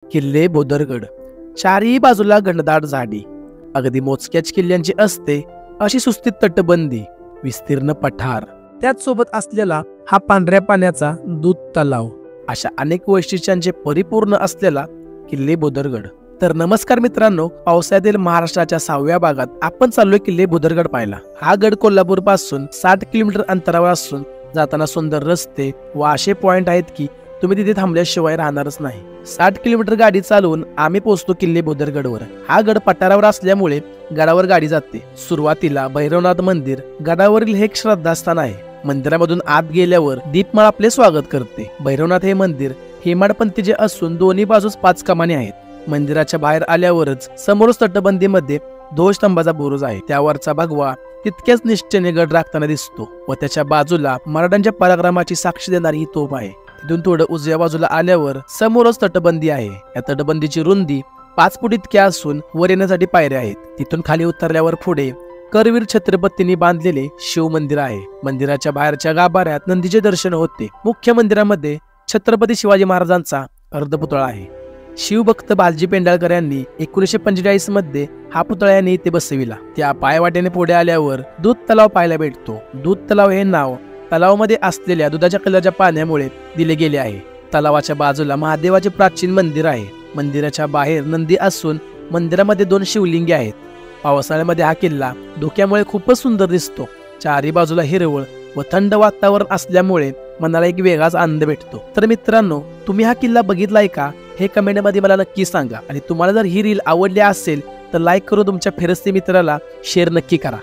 किल्ले बोदरगड. चारही बाजूला घनदाट झाडी, अगदी मोजक्याच किल्ल्यांची असते अशी सुस्थित तटबंदी, विस्तीर्ण पठार, त्याच सोबत असलेला हा पांढऱ्या पाण्याचा दूध तलाव, अशा अनेक वैशिष्ट्यांचे परिपूर्ण असलेला किल्ले बोदरगड. तर नमस्कार मित्रांनो, पावसाळ्यातील महाराष्ट्राच्या 6व्या भागात आपण चाललोय किल्ले बोदरगड पाहायला. हा गड कोल्हापूर पासून 60 किलोमीटर अंतरावर असून जाताना सुंदर रस्ते व असे पॉइंट आहेत की तुम्ही तिथे थांबल्याशिवाय राहणारच नाही. 60 किलोमीटर गाडी चालवून आम्ही पोहोचतो किल्ले बोदरगडवर. हा गड पठारावर असल्यामुळे गडावर गाडी जाते. सुरुवातीला भैरवनाथ मंदिर गडावरील हे एक श्रद्धास्थान आहे. मंदिरामधून आत गेल्यावर दीपमाळ आपले स्वागत करते. भैरवनाथ हे मंदिर हेमाडपंथीचे असून दोन्ही बाजूस 5 कमानी आहेत. मंदिराच्या बाहेर आल्यावरच समोरच तटबंदीमध्ये ध्वजस्तंभाचा बुरुज आहे. त्यावरचा भगवा तितक्याच निश्चयाने गड राखताना दिसतो व त्याच्या बाजूला मराठ्यांच्या पराक्रमाची साक्ष देणारी ही तोफ आहे. तिथून थोडं उजव्या बाजूला आल्यावर समोरच तटबंदी आहे. या तटबंदीची रुंदी 5 फूट इतकी असून वर येण्यासाठी पायऱ्या आहेत. तिथून खाली उतरल्यावर पुढे करवीर छत्रपतींनी बांधलेले शिव मंदिर आहे. मंदिराच्या बाहेरच्या गाभाऱ्यात नंदीचे दर्शन होते. मुख्य मंदिरामध्ये छत्रपती शिवाजी महाराजांचा अर्धपुतळा आहे. शिवभक्त बालजी पेंढारकर यांनी 1945 मध्ये हा पुतळा यांनी इथे बसविला. त्या पायवाटेने पुढे आल्यावर दूध तलाव पाहायला भेटतो. दूध तलाव हे नाव तलावामध्ये असलेल्या दुधाच्या कलरच्या पाण्यामुळे दिले गेले आहे. तलावाच्या बाजूला महादेवाचे प्राचीन मंदिर आहे. मंदिराच्या बाहेर नंदी असून मंदिरामध्ये 2 शिवलिंगे आहेत. पावसाळ्यामध्ये हा किल्ला धुक्यामुळे खूपच सुंदर दिसतो. चारी बाजूला हिरवळ व थंड वातावरण असल्यामुळे मनाला एक वेगळाच आनंद भेटतो. तर मित्रांनो, तुम्ही हा किल्ला बघितलाय का हे कमेंटमध्ये मला नक्की सांगा. आणि तुम्हाला जर ही रील आवडली असेल तर लाईक करून तुमच्या फिरस्ती मित्राला शेअर नक्की करा.